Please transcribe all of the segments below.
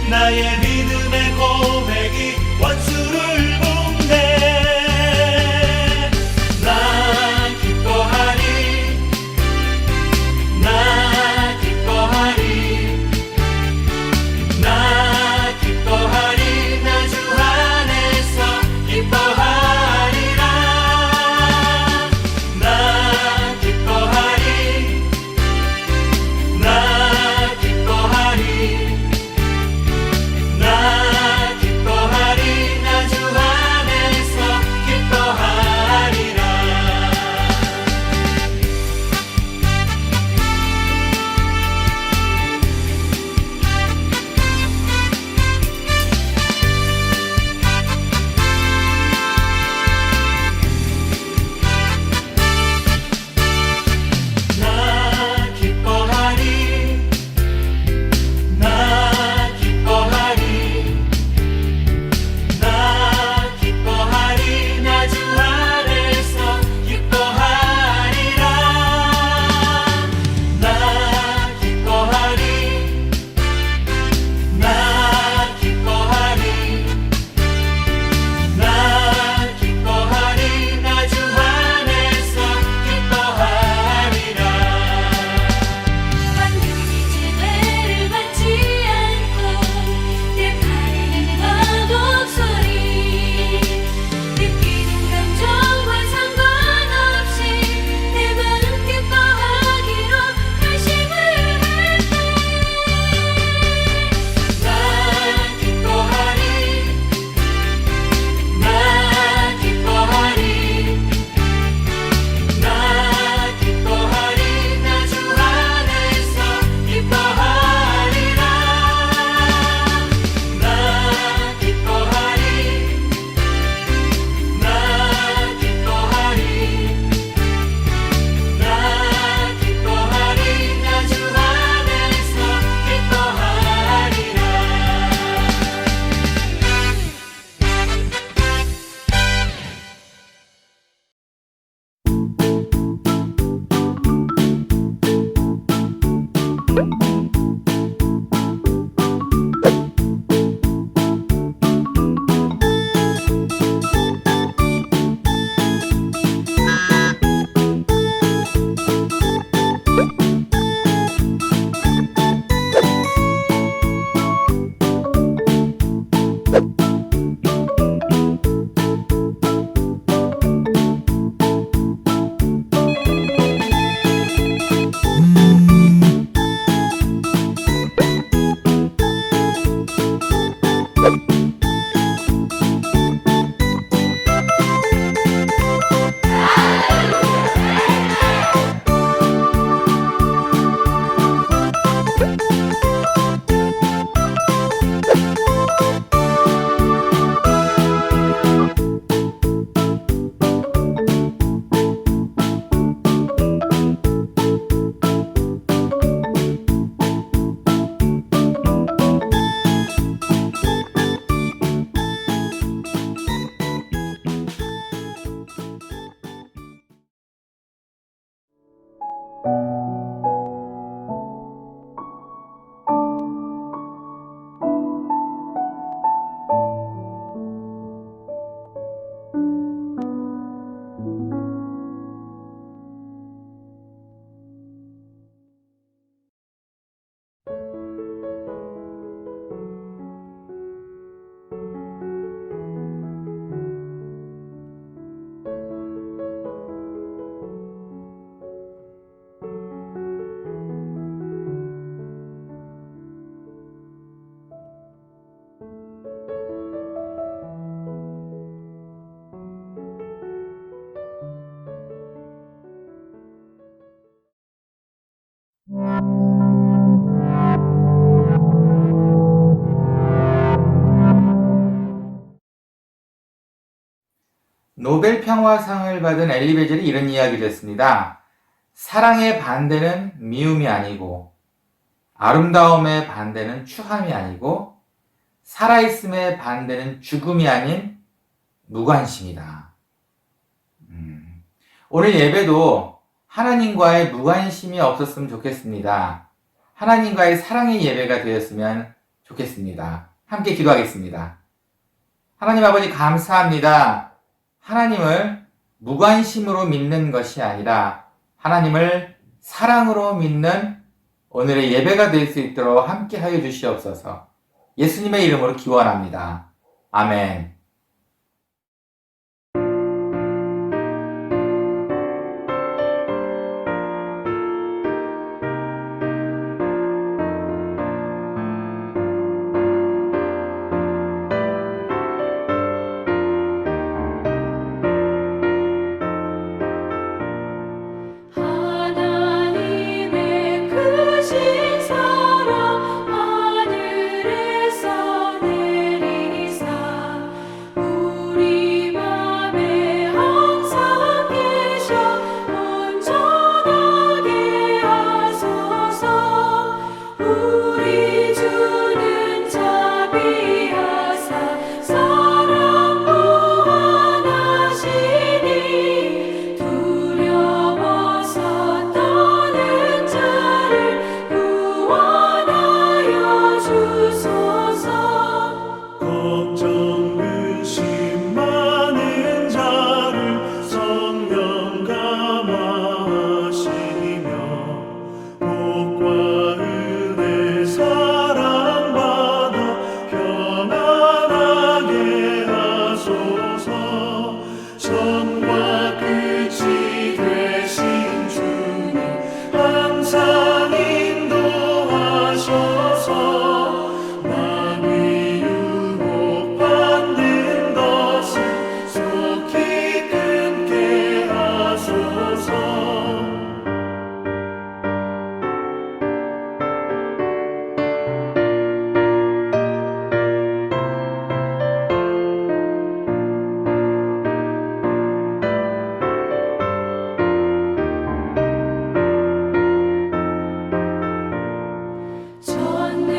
나의 믿음의 고백이 원수를 붕대. 나 기뻐하리, 나 기뻐하리, 나 기뻐하리, 나 주 안에서 기뻐하리라. 나 기뻐하리, 나 기뻐하리, 나 기뻐하리, 나 주 안에서 기뻐하리라. 나 기뻐하리, 나 기뻐하리, 나 기뻐하리, 나 주 안에서 기뻐하리라. 나 기뻐하리, 나 기뻐하리, 나 기뻐하리, 나 주 안에서 기뻐하리라. 완전히 지배를 받지 않고 내 발에는 화독소리 느끼는 감정과 상관없이 내 마음 기뻐하기로 결심을 할때 나 기뻐하리, 나 기뻐하리, 나 기뻐하리, 나 주 안에서 기뻐하리라. 나 기뻐하리, 나 기뻐하리, 나 기뻐하리, 나 주 안에서 기뻐하리라. 노벨 평화상을 받은 엘리 베젤이 이런 이야기를 했습니다. 사랑의 반대는 미움이 아니고, 아름다움의 반대는 추함이 아니고, 살아있음의 반대는 죽음이 아닌 무관심이다. 오늘 예배도 하나님과의 무관심이 없었으면 좋겠습니다. 하나님과의 사랑의 예배가 되었으면 좋겠습니다. 함께 기도하겠습니다. 하나님 아버지 감사합니다. 하나님을 무관심으로 믿는 것이 아니라 하나님을 사랑으로 믿는 오늘의 예배가 될 수 있도록 함께 하여 주시옵소서. 예수님의 이름으로 기원합니다. 아멘. 하나님의 크신 사랑 하늘에서 내리사 우리 맘에 항상 계셔 온전하게 하소서. 우리 주는 자비하사 사랑 무한하시니 두려워서 떠는 자를 구원하여 주소서. 걱정 근심 많은 자를 성령 감화하시며 복과 은혜 사랑받아 평안하게 하소서. 처음과 끝이 되신 주님 항상 인도하셔서 만위 유혹받는 것을 속히 끊게 하소서.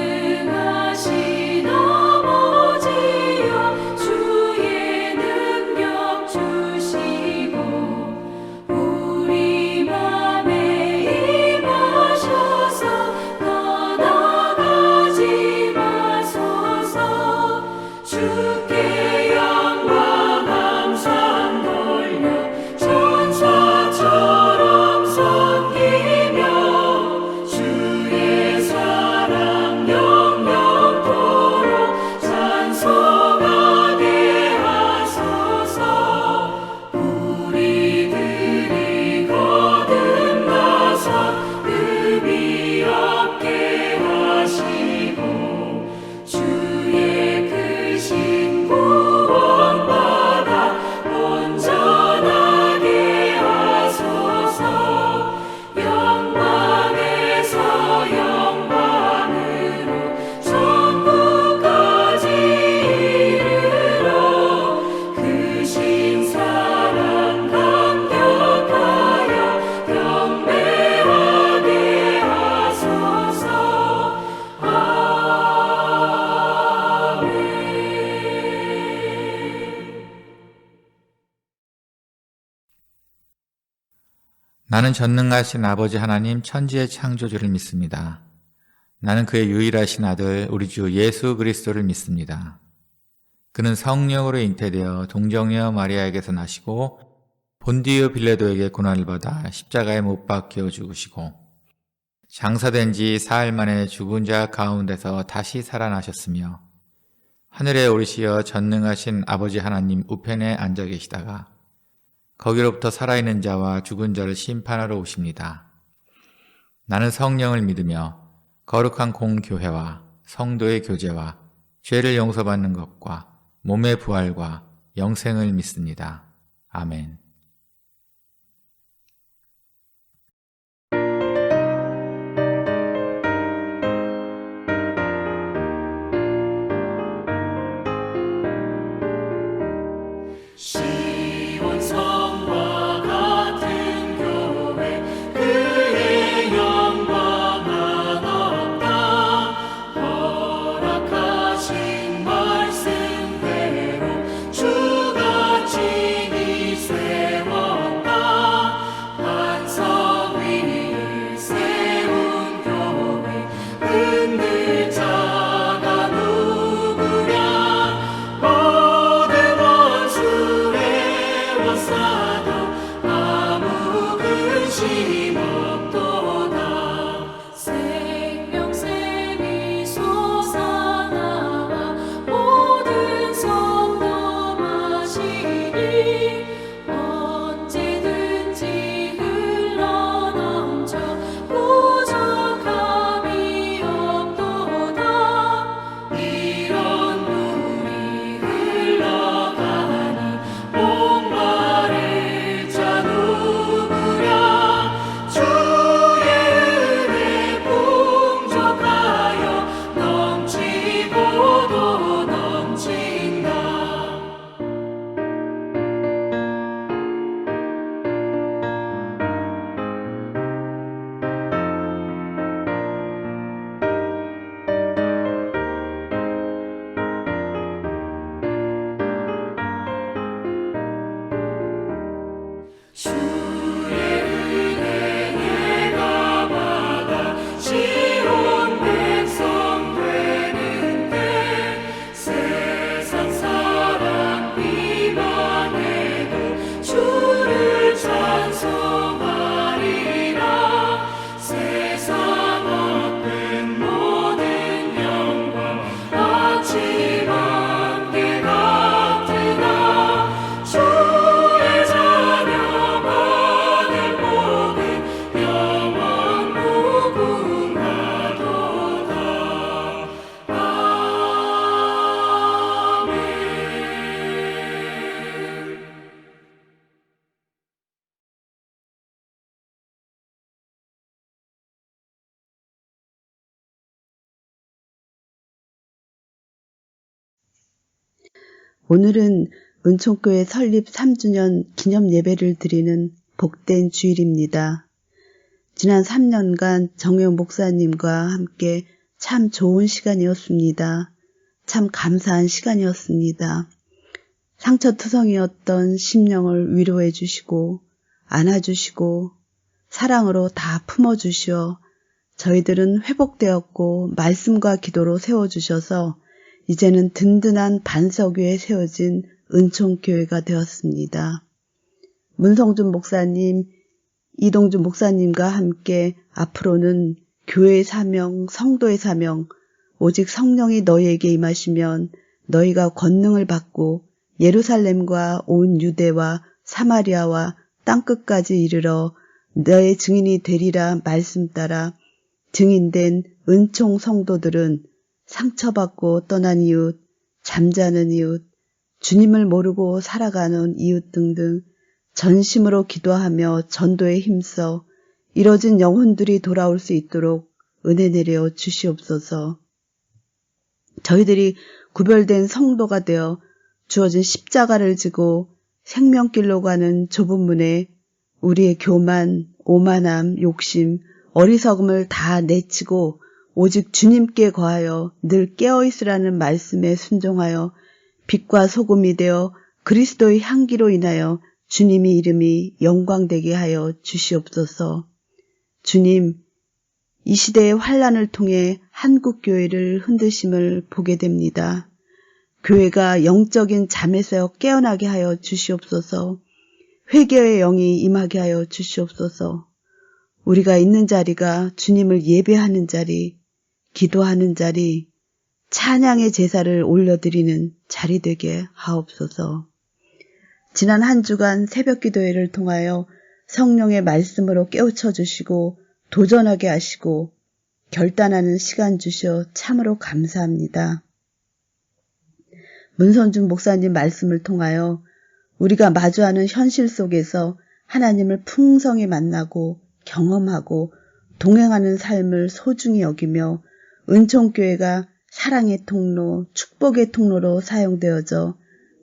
전능하신 아버지여 주의 능력 주시고 우리 맘에 임하셔서 떠나가지 마소서. 주께 영광 함상 돌려 천사처럼 섬기며 주의 사랑 영영토록 찬송하게 하소서. 우리들이 거듭나서 금이 없게 하시고 주의 크신 구원받아 온전하게 하소서. 영광에서 영광으로 천국까지 이르러 크신 사랑 감격하여 경배하게 하소서. 아멘. 나는 전능하신 아버지 하나님 천지의 창조주를 믿습니다. 나는 그의 유일하신 아들 우리 주 예수 그리스도를 믿습니다. 그는 성령으로 잉태되어 동정녀 마리아에게서 나시고 본디오 빌라도에게 고난을 받아 십자가에 못 박혀 죽으시고 장사된 지 사흘 만에 죽은 자 가운데서 다시 살아나셨으며 하늘에 오르시어 전능하신 아버지 하나님 우편에 앉아 계시다가 거기로부터 살아있는 자와 죽은 자를 심판하러 오십니다. 나는 성령을 믿으며 거룩한 공교회와 성도의 교제와 죄를 용서받는 것과 몸의 부활과 영생을 믿습니다. 아멘. 시온성과 같은 교회 그의 영광은 없다. 허락하신 말씀대로 주가 지니 쇠 오늘은 은총교회 설립 3주년 기념 예배를 드리는 복된 주일입니다. 지난 3년간 정영 목사님과 함께 참 좋은 시간이었습니다. 참 감사한 시간이었습니다. 상처투성이었던 심령을 위로해 주시고 안아주시고 사랑으로 다 품어주시어 저희들은 회복되었고 말씀과 기도로 세워주셔서 이제는 든든한 반석 위에 세워진 은총교회가 되었습니다. 문성준 목사님, 이동준 목사님과 함께 앞으로는 교회의 사명, 성도의 사명, 오직 성령이 너희에게 임하시면 너희가 권능을 받고 예루살렘과 온 유대와 사마리아와 땅끝까지 이르러 너의 증인이 되리라 말씀 따라 증인된 은총 성도들은 상처받고 떠난 이웃, 잠자는 이웃, 주님을 모르고 살아가는 이웃 등등 전심으로 기도하며 전도에 힘써 이뤄진 영혼들이 돌아올 수 있도록 은혜 내려 주시옵소서. 저희들이 구별된 성도가 되어 주어진 십자가를 지고 생명길로 가는 좁은 문에 우리의 교만, 오만함, 욕심, 어리석음을 다 내치고 오직 주님께 거하여 늘 깨어있으라는 말씀에 순종하여 빛과 소금이 되어 그리스도의 향기로 인하여 주님의 이름이 영광되게 하여 주시옵소서. 주님, 이 시대의 환란을 통해 한국교회를 흔드심을 보게 됩니다. 교회가 영적인 잠에서 깨어나게 하여 주시옵소서. 회개의 영이 임하게 하여 주시옵소서. 우리가 있는 자리가 주님을 예배하는 자리, 기도하는 자리, 찬양의 제사를 올려드리는 자리 되게 하옵소서. 지난 한 주간 새벽 기도회를 통하여 성령의 말씀으로 깨우쳐 주시고 도전하게 하시고 결단하는 시간 주셔 참으로 감사합니다. 문선준 목사님 말씀을 통하여 우리가 마주하는 현실 속에서 하나님을 풍성히 만나고 경험하고 동행하는 삶을 소중히 여기며 은총교회가 사랑의 통로, 축복의 통로로 사용되어져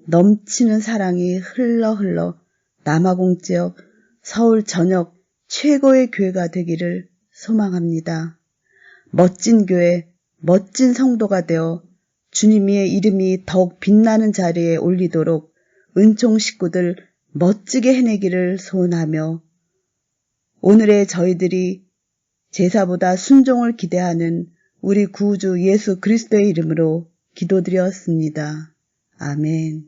넘치는 사랑이 흘러 남아공 지역, 서울 전역 최고의 교회가 되기를 소망합니다. 멋진 교회, 멋진 성도가 되어 주님의 이름이 더욱 빛나는 자리에 올리도록 은총 식구들 멋지게 해내기를 소원하며 오늘의 저희들이 제사보다 순종을 기대하는 우리 구주 예수 그리스도의 이름으로 기도드렸습니다. 아멘.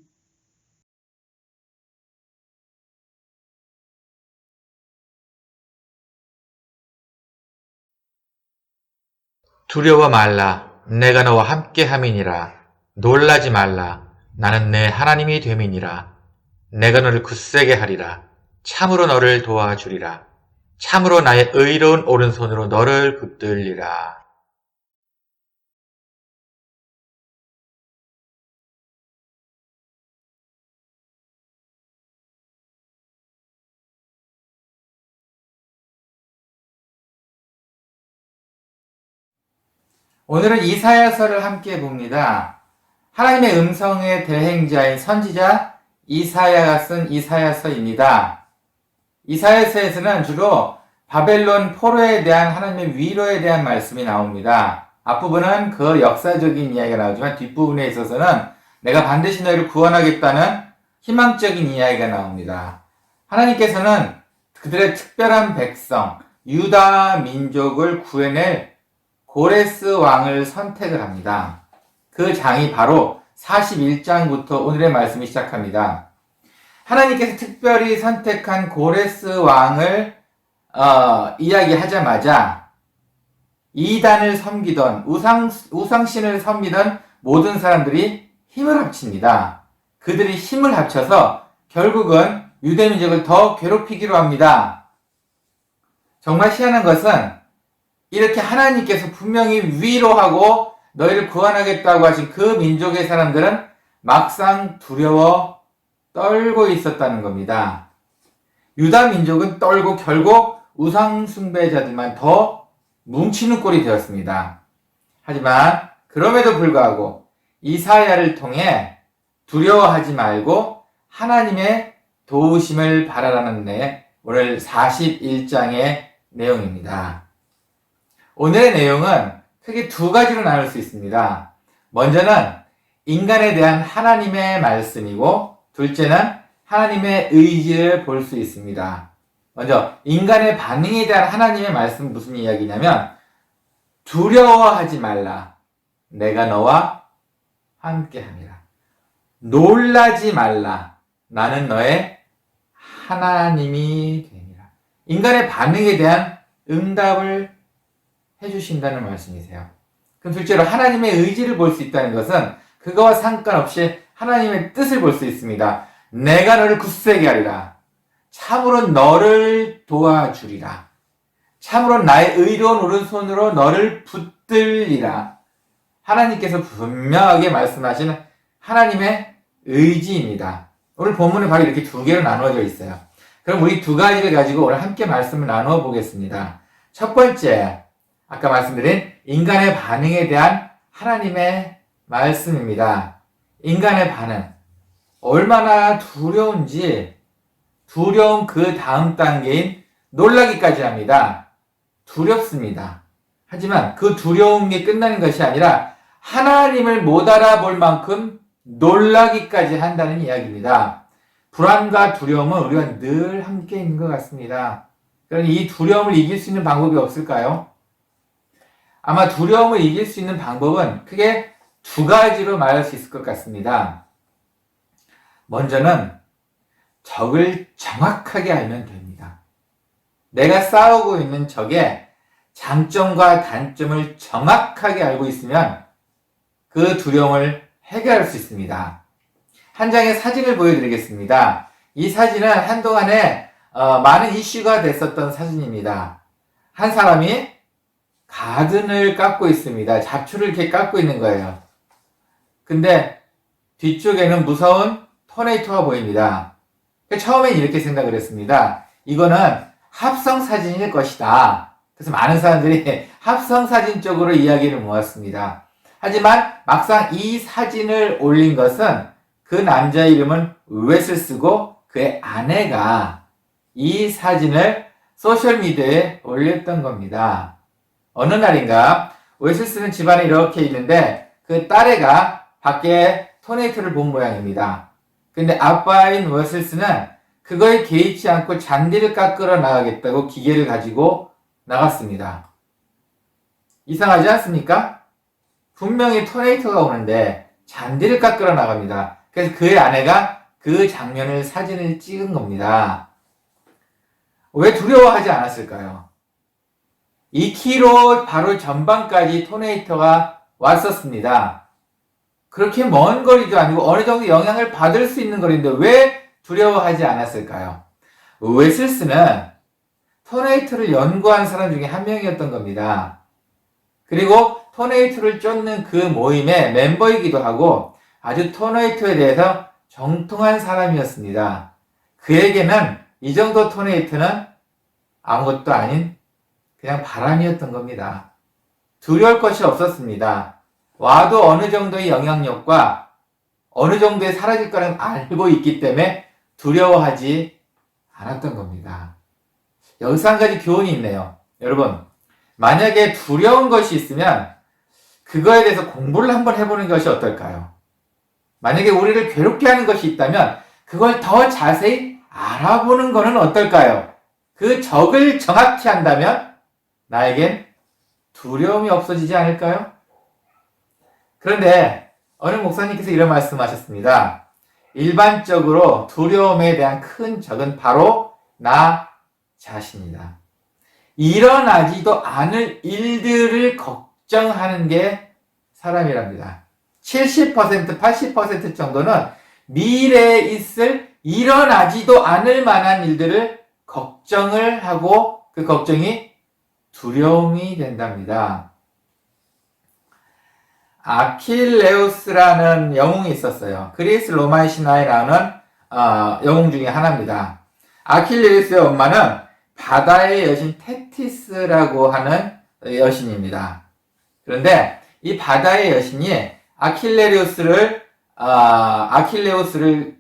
두려워 말라. 내가 너와 함께 함이니라. 놀라지 말라. 나는 내 하나님이 됨이니라. 내가 너를 굳세게 하리라. 참으로 너를 도와주리라. 참으로 나의 의로운 오른손으로 너를 붙들리라. 오늘은 이사야서를 함께 봅니다. 하나님의 음성의 대행자인 선지자 이사야가 쓴 이사야서입니다. 이사야서에서는 주로 바벨론 포로에 대한 하나님의 위로에 대한 말씀이 나옵니다. 앞부분은 그 역사적인 이야기가 나오지만 뒷부분에 있어서는 내가 반드시 너희를 구원하겠다는 희망적인 이야기가 나옵니다. 하나님께서는 그들의 특별한 백성, 유다 민족을 구해낼 고레스 왕을 선택을 합니다. 그 장이 바로 41장부터 오늘의 말씀이 시작합니다. 하나님께서 특별히 선택한 고레스 왕을 이야기하자마자 이단을 섬기던 우상신을 섬기던 모든 사람들이 힘을 합칩니다. 그들이 힘을 합쳐서 결국은 유대민족을 더 괴롭히기로 합니다. 정말 희한한 것은 이렇게 하나님께서 분명히 위로하고 너희를 구원하겠다고 하신 그 민족의 사람들은 막상 두려워 떨고 있었다는 겁니다. 유다 민족은 떨고 결국 우상 숭배자들만 더 뭉치는 꼴이 되었습니다. 하지만 그럼에도 불구하고 이사야를 통해 두려워하지 말고 하나님의 도우심을 바라라는 오늘 41장의 내용입니다. 오늘의 내용은 크게 두 가지로 나눌 수 있습니다. 먼저는 인간에 대한 하나님의 말씀이고, 둘째는 하나님의 의지를 볼 수 있습니다. 먼저 인간의 반응에 대한 하나님의 말씀은 무슨 이야기냐면, 두려워하지 말라, 내가 너와 함께함이라. 놀라지 말라, 나는 너의 하나님이 됨이라. 인간의 반응에 대한 응답을 해주신다는 말씀이세요. 그럼 둘째로 하나님의 의지를 볼 수 있다는 것은 그거와 상관없이 하나님의 뜻을 볼 수 있습니다. 내가 너를 굳세게 하리라. 참으로 너를 도와주리라. 참으로 나의 의로운 오른손으로 너를 붙들리라. 하나님께서 분명하게 말씀하시는 하나님의 의지입니다. 오늘 본문은 바로 이렇게 두 개로 나누어져 있어요. 그럼 우리 두 가지를 가지고 오늘 함께 말씀을 나누어 보겠습니다. 첫 번째, 아까 말씀드린 인간의 반응에 대한 하나님의 말씀입니다. 인간의 반응. 얼마나 두려운지, 두려움 그 다음 단계인 놀라기까지 합니다. 두렵습니다. 하지만 그 두려움이 끝나는 것이 아니라 하나님을 못 알아볼 만큼 놀라기까지 한다는 이야기입니다. 불안과 두려움은 우리가 늘 함께 있는 것 같습니다. 그러니 이 두려움을 이길 수 있는 방법이 없을까요? 아마 두려움을 이길 수 있는 방법은 크게 두 가지로 말할 수 있을 것 같습니다. 먼저는 적을 정확하게 알면 됩니다. 내가 싸우고 있는 적의 장점과 단점을 정확하게 알고 있으면 그 두려움을 해결할 수 있습니다. 한 장의 사진을 보여드리겠습니다. 이 사진은 한동안에 많은 이슈가 됐었던 사진입니다. 한 사람이 가든을 깎고 있습니다. 잡초를 이렇게 깎고 있는 거예요. 근데 뒤쪽에는 무서운 토네이토가 보입니다. 처음엔 이렇게 생각을 했습니다. 이거는 합성 사진일 것이다. 그래서 많은 사람들이 합성 사진 쪽으로 이야기를 모았습니다. 하지만 막상 이 사진을 올린 것은 그 남자의 이름은 웨슬스고 그의 아내가 이 사진을 소셜미디어에 올렸던 겁니다. 어느 날인가 웨슬스는 집안에 이렇게 있는데 그 딸애가 밖에 토네이토를 본 모양입니다. 근데 아빠인 웨슬스는 그거에 개의치 않고 잔디를 깎으러 나가겠다고 기계를 가지고 나갔습니다. 이상하지 않습니까? 분명히 토네이토가 오는데 잔디를 깎으러 나갑니다. 그래서 그의 아내가 그 장면을 사진을 찍은 겁니다. 왜 두려워하지 않았을까요? 2km 바로 전방까지 토네이토가 왔었습니다. 그렇게 먼 거리도 아니고 어느 정도 영향을 받을 수 있는 거리인데 왜 두려워하지 않았을까요? 웨슬스는 토네이토를 연구한 사람 중에 한 명이었던 겁니다. 그리고 토네이토를 쫓는 그 모임의 멤버이기도 하고 아주 토네이토에 대해서 정통한 사람이었습니다. 그에게는 이 정도 토네이토는 아무것도 아닌 그냥 바람이었던 겁니다. 두려울 것이 없었습니다. 와도 어느 정도의 영향력과 어느 정도에 사라질 거는 알고 있기 때문에 두려워하지 않았던 겁니다. 여기서 한 가지 교훈이 있네요. 여러분, 만약에 두려운 것이 있으면 그거에 대해서 공부를 한번 해보는 것이 어떨까요? 만약에 우리를 괴롭게 하는 것이 있다면 그걸 더 자세히 알아보는 것은 어떨까요? 그 적을 정확히 한다면 나에겐 두려움이 없어지지 않을까요? 그런데 어느 목사님께서 이런 말씀하셨습니다. 일반적으로 두려움에 대한 큰 적은 바로 나 자신이다. 일어나지도 않을 일들을 걱정하는 게 사람이랍니다. 70%, 80% 정도는 미래에 있을 일어나지도 않을 만한 일들을 걱정을 하고 그 걱정이 두려움이 된답니다. 아킬레우스라는 영웅이 있었어요. 그리스 로마의 신화에 나오는 영웅 중에 하나입니다. 아킬레우스의 엄마는 바다의 여신 테티스라고 하는 여신입니다. 그런데 이 바다의 여신이 아킬레우스를 아킬레우스를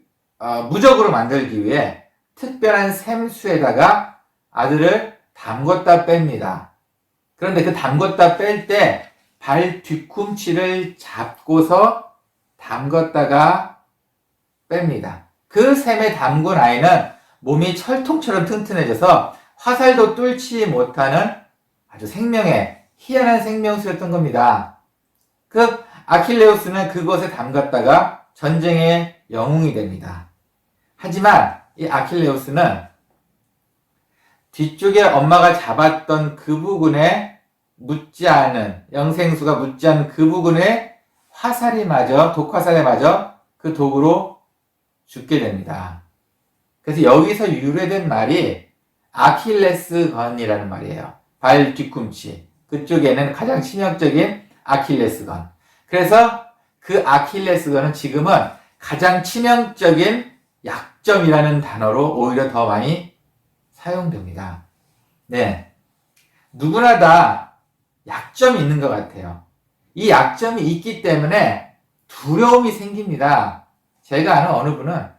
무적으로 만들기 위해 특별한 샘수에다가 아들을 담궜다 뺍니다. 그런데 그 담궜다 뺄 때 발 뒤꿈치를 잡고서 담궜다가 뺍니다. 그 샘에 담근 아이는 몸이 철통처럼 튼튼해져서 화살도 뚫지 못하는 아주 생명의 희한한 생명수였던 겁니다. 그 아킬레우스는 그것에 담갔다가 전쟁의 영웅이 됩니다. 하지만 이 아킬레우스는 뒤쪽에 엄마가 잡았던 그 부근에 묻지 않은, 영생수가 묻지 않은 그 부근에 독화살에 맞아 그 독으로 죽게 됩니다. 그래서 여기서 유래된 말이 아킬레스건이라는 말이에요. 발 뒤꿈치. 그쪽에는 가장 치명적인 아킬레스건. 그래서 그 아킬레스건은 지금은 가장 치명적인 약점이라는 단어로 오히려 더 많이 사용됩니다. 네. 누구나 다 약점이 있는 것 같아요. 이 약점이 있기 때문에 두려움이 생깁니다. 제가 아는 어느 분은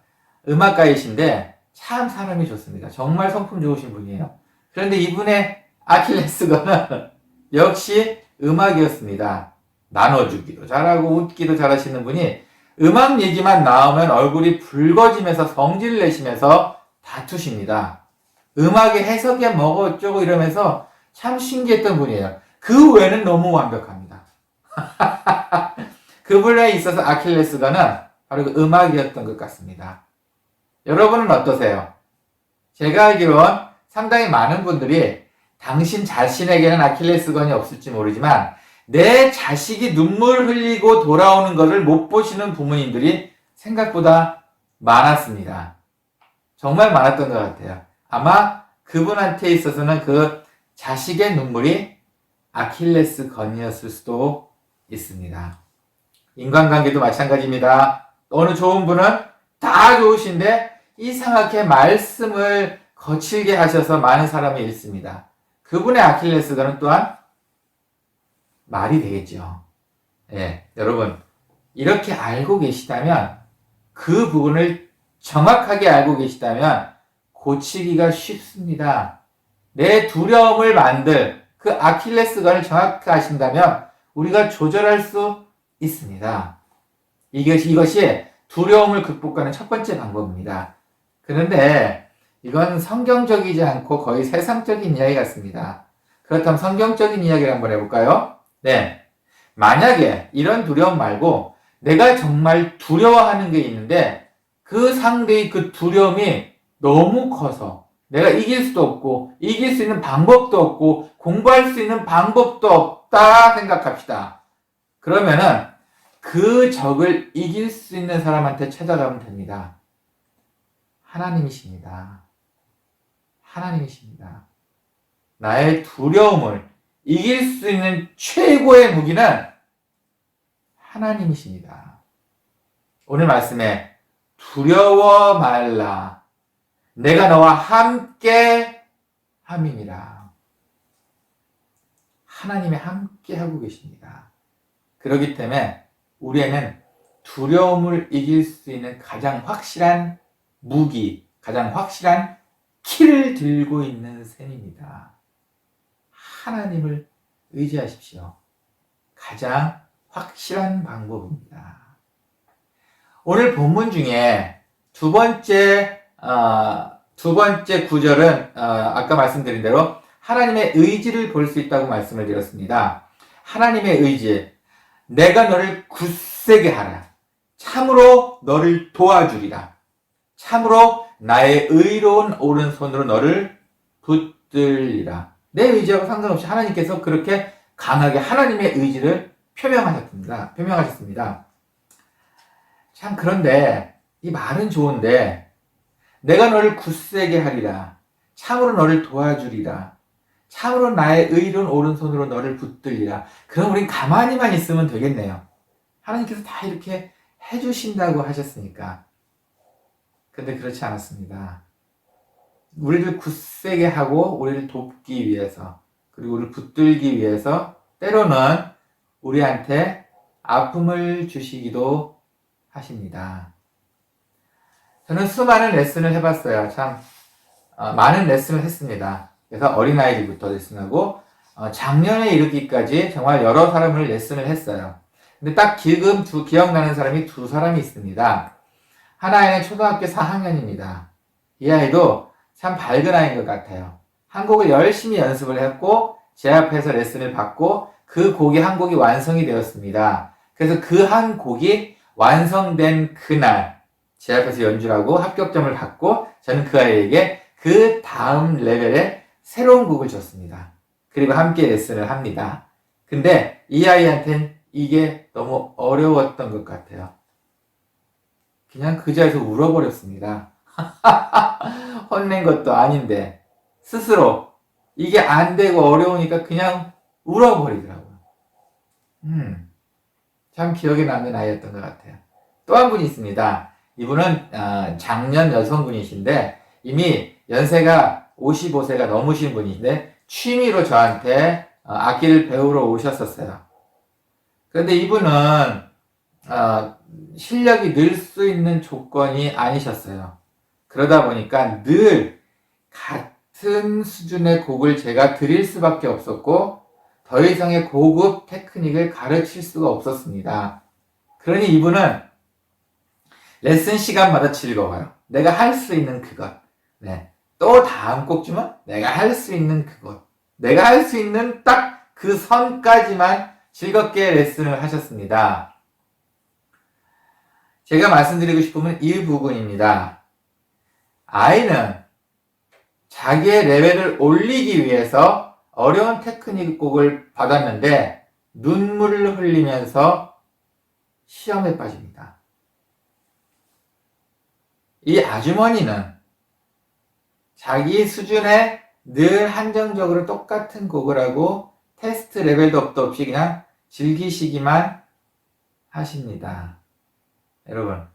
음악가이신데 참 사람이 좋습니다. 정말 성품 좋으신 분이에요. 그런데 이분의 아킬레스건은 역시 음악이었습니다. 나눠주기도 잘하고 웃기도 잘하시는 분이 음악 얘기만 나오면 얼굴이 붉어지면서 성질을 내시면서 다투십니다. 음악의 해석에 뭐고 어쩌고 이러면서 참 신기했던 분이에요. 그 외에는 너무 완벽합니다. 그분에 있어서 아킬레스건은 바로 그 음악이었던 것 같습니다. 여러분은 어떠세요? 제가 알기로는 상당히 많은 분들이 당신 자신에게는 아킬레스건이 없을지 모르지만 내 자식이 눈물 흘리고 돌아오는 것을 못 보시는 부모님들이 생각보다 많았습니다. 정말 많았던 것 같아요. 아마 그분한테 있어서는 그 자식의 눈물이 아킬레스건이었을 수도 있습니다. 인간관계도 마찬가지입니다. 어느 좋은 분은 다 좋으신데 이상하게 말씀을 거칠게 하셔서 많은 사람이 잃습니다. 그분의 아킬레스건은 또한 말이 되겠죠. 예, 여러분 이렇게 알고 계시다면 그 부분을 정확하게 알고 계시다면 고치기가 쉽습니다. 내 두려움을 만들 그 아킬레스건을 정확히 아신다면 우리가 조절할 수 있습니다. 이것이 두려움을 극복하는 첫 번째 방법입니다. 그런데 이건 성경적이지 않고 거의 세상적인 이야기 같습니다. 그렇다면 성경적인 이야기를 한번 해볼까요? 네. 만약에 이런 두려움 말고 내가 정말 두려워하는 게 있는데 그 상대의 그 두려움이 너무 커서 내가 이길 수도 없고 이길 수 있는 방법도 없고 공부할 수 있는 방법도 없다 생각합시다. 그러면은 그 적을 이길 수 있는 사람한테 찾아가면 됩니다. 하나님이십니다. 하나님이십니다. 나의 두려움을 이길 수 있는 최고의 무기는 하나님이십니다. 오늘 말씀에 두려워 말라. 내가 너와 함께 함이니라. 하나님이 함께 하고 계십니다. 그렇기 때문에 우리에는 두려움을 이길 수 있는 가장 확실한 무기, 가장 확실한 키를 들고 있는 셈입니다. 하나님을 의지하십시오. 가장 확실한 방법입니다. 오늘 본문 중에 두 번째 구절은 아까 말씀드린 대로 하나님의 의지를 볼 수 있다고 말씀을 드렸습니다. 하나님의 의지, 내가 너를 굳세게 하라. 참으로 너를 도와주리라. 참으로 나의 의로운 오른손으로 너를 붙들리라. 내 의지하고 상관없이 하나님께서 그렇게 강하게 하나님의 의지를 표명하셨습니다. 참 그런데 이 말은 좋은데 내가 너를 굳세게 하리라. 참으로 너를 도와주리라. 참으로 나의 의로운 오른손으로 너를 붙들리라. 그럼 우린 가만히만 있으면 되겠네요. 하나님께서 다 이렇게 해주신다고 하셨으니까. 근데 그렇지 않았습니다. 우리를 굳세게 하고 우리를 돕기 위해서 그리고 우리를 붙들기 위해서 때로는 우리한테 아픔을 주시기도 하십니다. 저는 수많은 레슨을 해봤어요. 참 많은 레슨을 했습니다. 그래서 어린아이들부터 레슨하고 작년에 이르기까지 정말 여러 사람을 레슨을 했어요. 근데 딱 지금 기억나는 사람이 두 사람이 있습니다. 하나는 초등학교 4학년입니다. 이 아이도 참 밝은 아이인 것 같아요. 한 곡을 열심히 연습을 했고 제 앞에서 레슨을 받고 그 곡이 한 곡이 완성이 되었습니다. 그래서 그 한 곡이 완성된 그날 제 앞에서 연주를 하고 합격점을 받고 저는 그 아이에게 그 다음 레벨의 새로운 곡을 줬습니다. 그리고 함께 레슨을 합니다. 근데 이 아이한테는 이게 너무 어려웠던 것 같아요. 그냥 그 자리에서 울어버렸습니다. 혼낸 것도 아닌데 스스로 이게 안 되고 어려우니까 그냥 울어버리더라고요. 참 기억에 남는 아이였던 것 같아요. 또 한 분이 있습니다. 이분은 장년 여성분이신데 이미 연세가 55세가 넘으신 분인데 취미로 저한테 악기를 배우러 오셨었어요. 그런데 이분은 실력이 늘 수 있는 조건이 아니셨어요. 그러다 보니까 늘 같은 수준의 곡을 제가 드릴 수밖에 없었고 더 이상의 고급 테크닉을 가르칠 수가 없었습니다. 그러니 이분은 레슨 시간마다 즐거워요. 내가 할 수 있는 그것. 네. 또 다음 곡 주면 내가 할 수 있는 그것. 내가 할 수 있는 딱 그 선까지만 즐겁게 레슨을 하셨습니다. 제가 말씀드리고 싶으면 이 부분입니다. 아이는 자기의 레벨을 올리기 위해서 어려운 테크닉 곡을 받았는데 눈물을 흘리면서 시험에 빠집니다. 이 아주머니는 자기 수준에 늘 한정적으로 똑같은 곡을 하고 테스트 레벨도 없이 그냥 즐기시기만 하십니다. 여러분,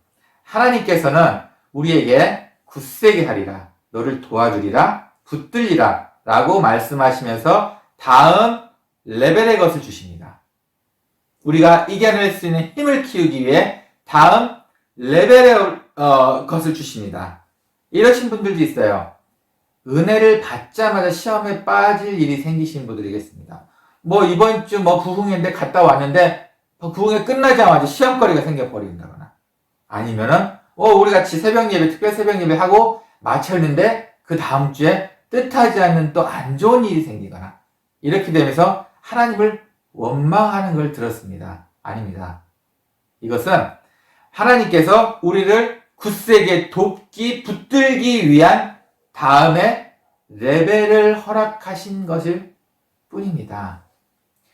하나님께서는 우리에게 굳세게 하리라, 너를 도와주리라, 붙들리라 라고 말씀하시면서 다음 레벨의 것을 주십니다. 우리가 이겨낼 수 있는 힘을 키우기 위해 다음 레벨의 것을 주십니다. 이러신 분들도 있어요. 은혜를 받자마자 시험에 빠질 일이 생기신 분들이겠습니다. 이번 주 부흥회인데 갔다 왔는데 부흥회 끝나자마자 시험거리가 생겨버린다거나 아니면은 우리 같이 새벽 예배, 특별 새벽 예배 하고 마쳤는데 그 다음 주에 뜻하지 않는 또 안 좋은 일이 생기거나 이렇게 되면서 하나님을 원망하는 걸 들었습니다. 아닙니다. 이것은 하나님께서 우리를 굳세게 돕기, 붙들기 위한 다음에 레벨을 허락하신 것일 뿐입니다.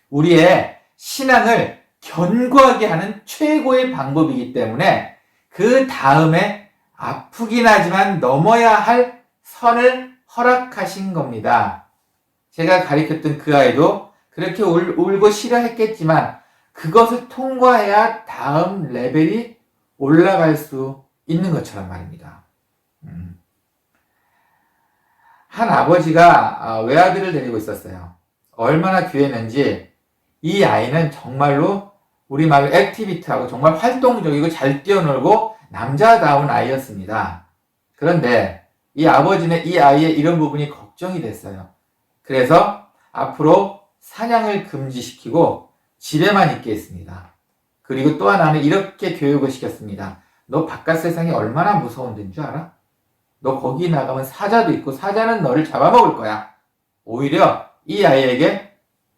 우리의 신앙을 견고하게 하는 최고의 방법이기 때문에 그 다음에 아프긴 하지만 넘어야 할 선을 허락하신 겁니다. 제가 가르쳤던 그 아이도 그렇게 울고 싫어했겠지만 그것을 통과해야 다음 레벨이 올라갈 수 있는 것처럼 말입니다. 한 아버지가 외아들을 데리고 있었어요. 얼마나 귀했는지 이 아이는 정말로 우리말로 액티비티하고 정말 활동적이고 잘 뛰어놀고 남자다운 아이였습니다. 그런데 이 아버지는 이 아이의 이런 부분이 걱정이 됐어요. 그래서 앞으로 사냥을 금지시키고 집에만 있게 했습니다. 그리고 또 하나는 이렇게 교육을 시켰습니다. 너 바깥 세상이 얼마나 무서운 데인 줄 알아? 너 거기 나가면 사자도 있고 사자는 너를 잡아먹을 거야. 오히려 이 아이에게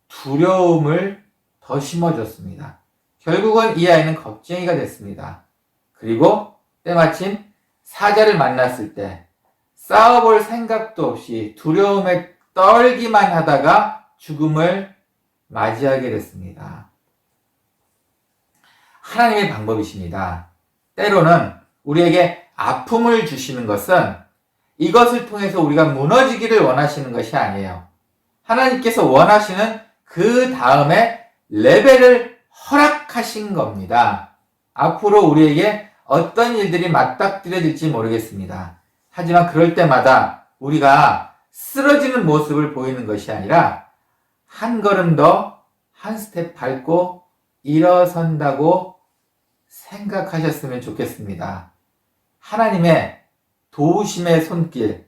두려움을 더 심어줬습니다. 결국은 이 아이는 겁쟁이가 됐습니다. 그리고 때마침 사자를 만났을 때 싸워볼 생각도 없이 두려움에 떨기만 하다가 죽음을 맞이하게 됐습니다. 하나님의 방법이십니다. 때로는 우리에게 아픔을 주시는 것은 이것을 통해서 우리가 무너지기를 원하시는 것이 아니에요. 하나님께서 원하시는 그 다음에 레벨을 허락하신 겁니다. 앞으로 우리에게 어떤 일들이 맞닥뜨려질지 모르겠습니다. 하지만 그럴 때마다 우리가 쓰러지는 모습을 보이는 것이 아니라 한 걸음 더 한 스텝 밟고 일어선다고 생각하셨으면 좋겠습니다. 하나님의 도우심의 손길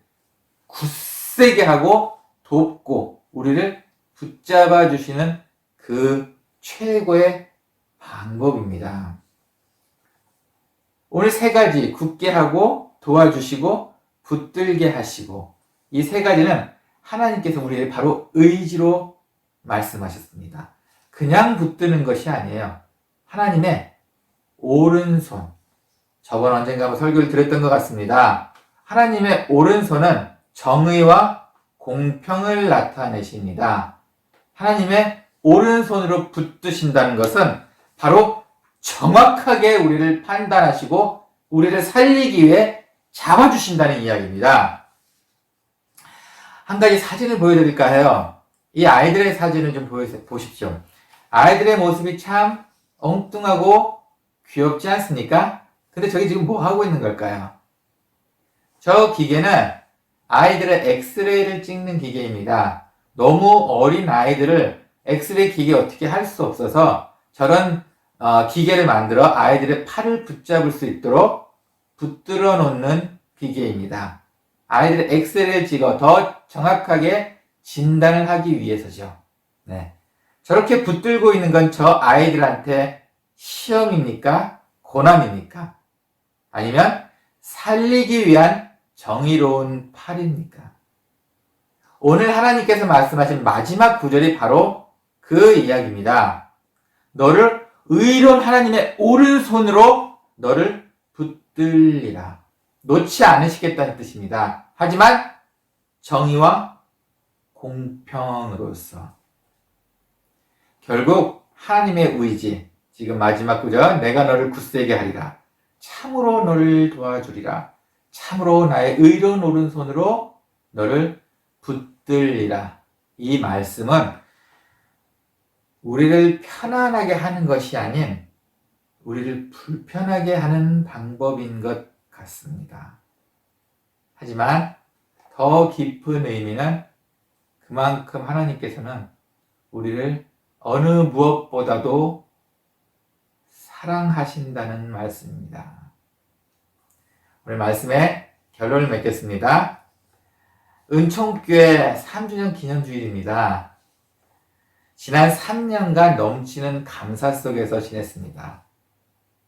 굳세게 하고 돕고 우리를 붙잡아 주시는 그 최고의 방법입니다. 오늘 세 가지 굳게 하고 도와주시고 붙들게 하시고 이 세 가지는 하나님께서 우리에게 바로 의지로 말씀하셨습니다. 그냥 붙드는 것이 아니에요. 하나님의 오른손. 저번 언젠가 한번 설교를 드렸던 것 같습니다. 하나님의 오른손은 정의와 공평을 나타내십니다. 하나님의 오른손으로 붙드신다는 것은 바로 정확하게 우리를 판단하시고 우리를 살리기 위해 잡아주신다는 이야기입니다. 한 가지 사진을 보여드릴까 해요. 이 아이들의 사진을 좀 보십시오. 아이들의 모습이 참 엉뚱하고 귀엽지 않습니까? 근데 저게 지금 뭐 하고 있는 걸까요? 저 기계는 아이들의 엑스레이를 찍는 기계입니다. 너무 어린 아이들을 엑스레이 기계 어떻게 할 수 없어서 저런 기계를 만들어 아이들의 팔을 붙잡을 수 있도록 붙들어 놓는 기계입니다. 아이들의 엑스레이를 찍어 더 정확하게 진단을 하기 위해서죠. 네. 저렇게 붙들고 있는 건 저 아이들한테 시험입니까? 고난입니까? 아니면 살리기 위한 정의로운 팔입니까? 오늘 하나님께서 말씀하신 마지막 구절이 바로 그 이야기입니다. 너를 의로운 하나님의 오른손으로 너를 붙들리라. 놓지 않으시겠다는 뜻입니다. 하지만 정의와 공평으로서 결국 하나님의 의지, 지금 마지막 구절, 내가 너를 굳세게 하리라. 참으로 너를 도와주리라. 참으로 나의 의로운 오른손으로 너를 붙들리라. 이 말씀은 우리를 편안하게 하는 것이 아닌 우리를 불편하게 하는 방법인 것 같습니다. 하지만 더 깊은 의미는 그만큼 하나님께서는 우리를 어느 무엇보다도 사랑하신다는 말씀입니다. 오늘 말씀의 결론을 맺겠습니다. 은총교회 3주년 기념주일입니다. 지난 3년간 넘치는 감사 속에서 지냈습니다.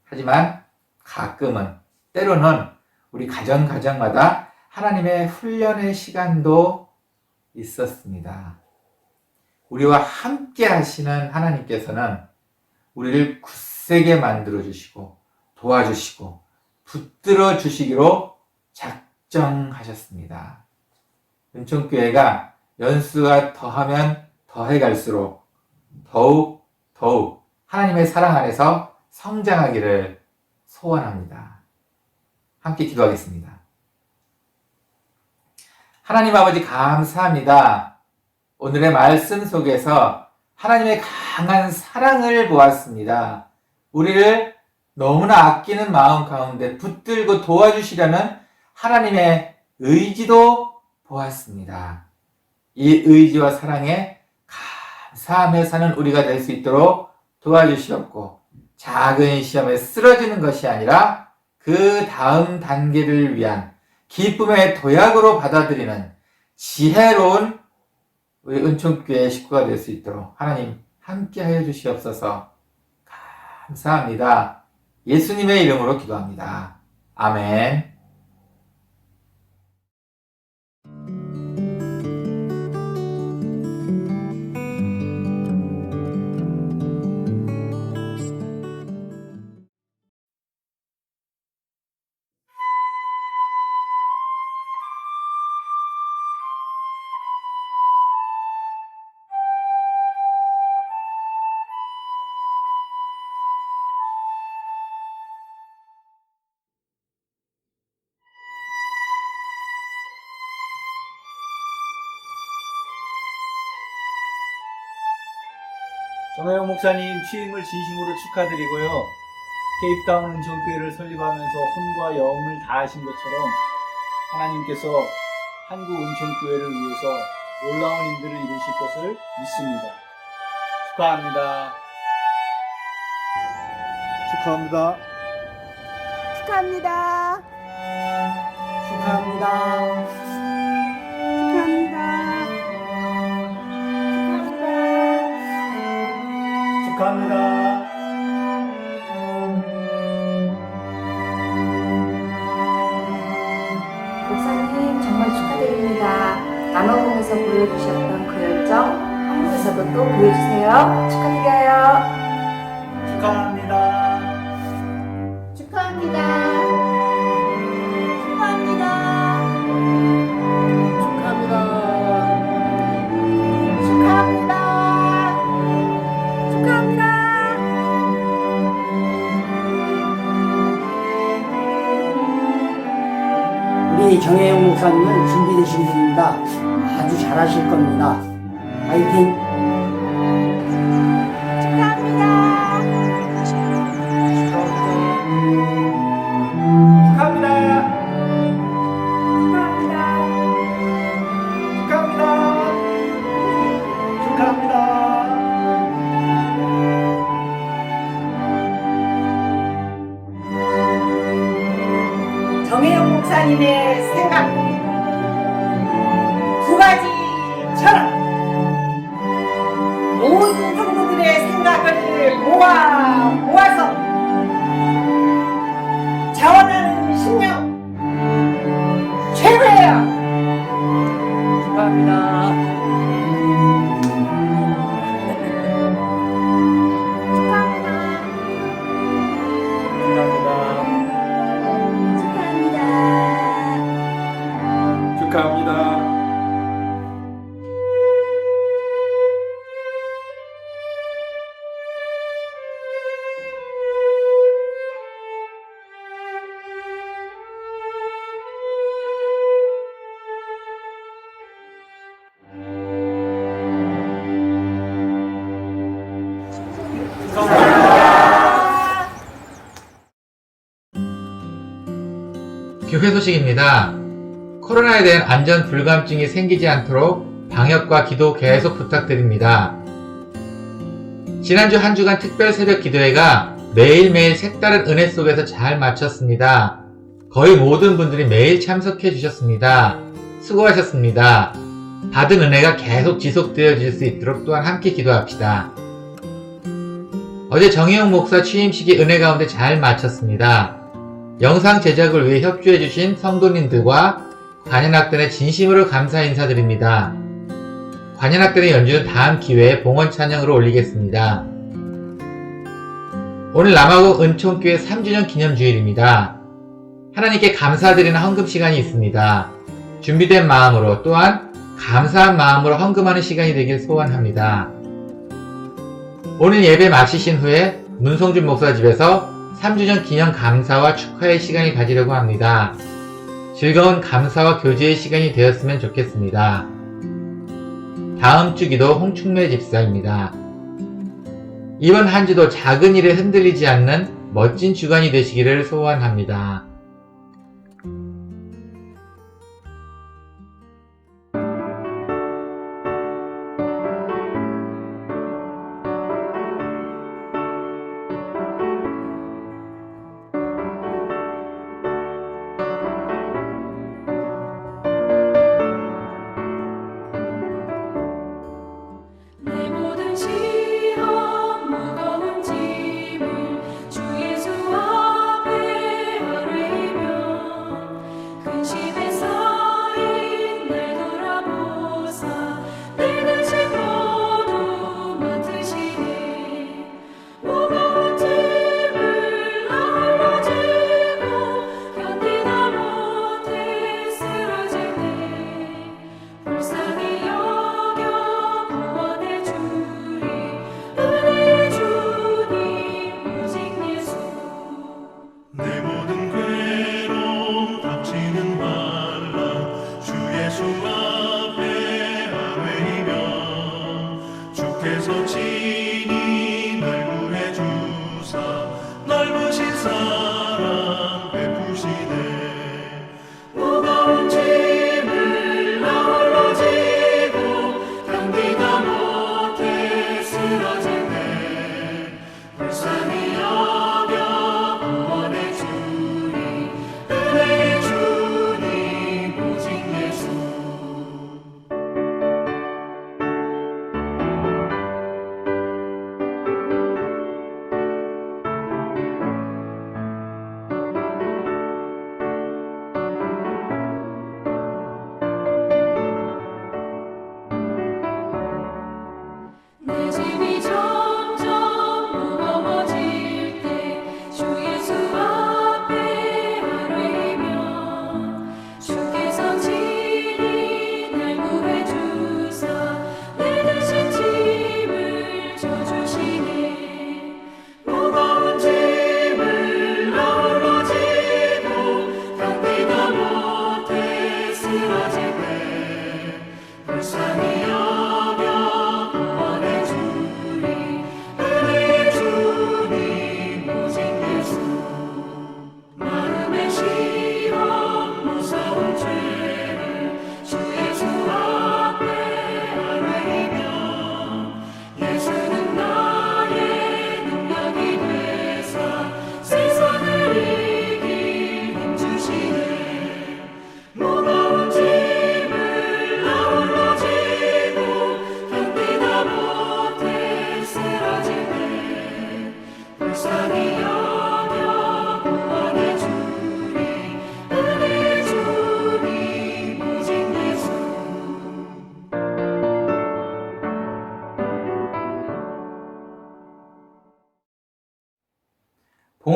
하지만 가끔은, 때로는 우리 가정마다 하나님의 훈련의 시간도 있었습니다. 우리와 함께 하시는 하나님께서는 우리를 굳세게 만들어주시고 도와주시고 붙들어 주시기로 작정하셨습니다. 은총교회가 연수가 더하면 더해갈수록 더욱 하나님의 사랑 안에서 성장하기를 소원합니다. 함께 기도하겠습니다. 하나님 아버지 감사합니다. 오늘의 말씀 속에서 하나님의 강한 사랑을 보았습니다. 우리를 너무나 아끼는 마음 가운데 붙들고 도와주시려는 하나님의 의지도 보았습니다. 이 의지와 사랑에 감사하며 사는 우리가 될 수 있도록 도와주시옵고 작은 시험에 쓰러지는 것이 아니라 그 다음 단계를 위한 기쁨의 도약으로 받아들이는 지혜로운 우리 은총교회 식구가 될 수 있도록 하나님 함께하여 주시옵소서. 감사합니다. 예수님의 이름으로 기도합니다. 아멘. 정혜영 목사님 취임을 진심으로 축하드리고요. 케이프타운 은총교회를 설립하면서 혼과 영을 다하신 것처럼 하나님께서 한국 은총교회를 위해서 놀라운 일들을 이루실 것을 믿습니다. 축하합니다. 축하합니다. 축하합니다. 축하합니다. 축하합니다. 목사님 정말 축하드립니다. 남아공에서 보여주셨던 그 열정 한국에서도 또 보여주세요. 축하드려요. 축하합니다. 축하합니다. 축하합니다. 축하합니다. 축하합니다. 우리 정혜영 목사님은 준비되신 분입니다. 아주 잘하실 겁니다. 파이팅! 축하합니다. 축하합니다. 축하합니다. 정혜영 목사님의 생각 두 가지처럼 모든 성도들의 생각을 모아서 자원하는 심령 최고예요. 축하합니다. 축하합니다. 교회 소식입니다. 코로나에 대한 안전 불감증이 생기지 않도록 방역과 기도 계속 부탁드립니다. 지난주 한 주간 특별 새벽 기도회가 매일매일 색다른 은혜 속에서 잘 마쳤습니다. 거의 모든 분들이 매일 참석해 주셨습니다. 수고하셨습니다. 받은 은혜가 계속 지속되어질 수 있도록 또한 함께 기도합시다. 어제 정혜용 목사 취임식이 은혜 가운데 잘 마쳤습니다. 영상 제작을 위해 협조해주신 성도님들과 관현악단의 진심으로 감사 인사드립니다. 관현악단의 연주는 다음 기회에 봉헌 찬양으로 올리겠습니다. 오늘 남아공 은총교회 3주년 기념주일입니다. 하나님께 감사드리는 헌금 시간이 있습니다. 준비된 마음으로 또한 감사한 마음으로 헌금하는 시간이 되길 소원합니다. 오늘 예배 마치신 후에 문성준 목사 집에서 3주년 기념 감사와 축하의 시간을 가지려고 합니다. 즐거운 감사와 교제의 시간이 되었으면 좋겠습니다. 다음 주 기도 홍충매 집사입니다. 이번 한 주도 작은 일에 흔들리지 않는 멋진 주간이 되시기를 소원합니다. 내 모든 시험 무거운 짐을 주 예수 앞에 아뢰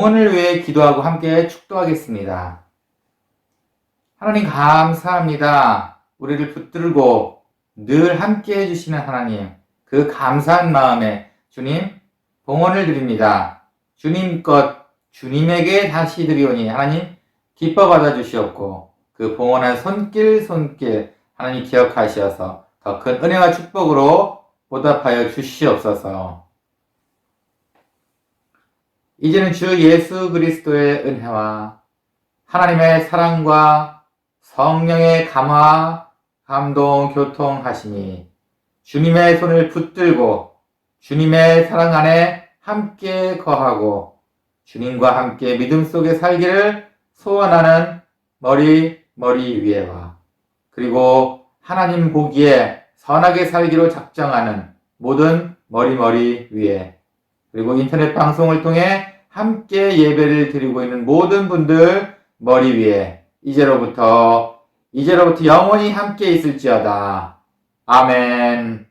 봉헌을 위해 기도하고 함께 축도하겠습니다. 하나님 감사합니다. 우리를 붙들고 늘 함께 해주시는 하나님, 그 감사한 마음에 주님 봉헌을 드립니다. 주님 것 주님에게 다시 드리오니 하나님 기뻐 받아주시옵고 그 봉헌한 손길 하나님 기억하시어서 더 큰 은혜와 축복으로 보답하여 주시옵소서. 이제는 주 예수 그리스도의 은혜와 하나님의 사랑과 성령의 감화, 감동, 교통하심이 주님의 손을 붙들고 주님의 사랑 안에 함께 거하고 주님과 함께 믿음 속에 살기를 소원하는 머리 위에와 그리고 하나님 보기에 선하게 살기로 작정하는 모든 머리 위에 그리고 인터넷 방송을 통해 함께 예배를 드리고 있는 모든 분들 머리 위에 이제로부터 영원히 함께 있을지어다. 아멘.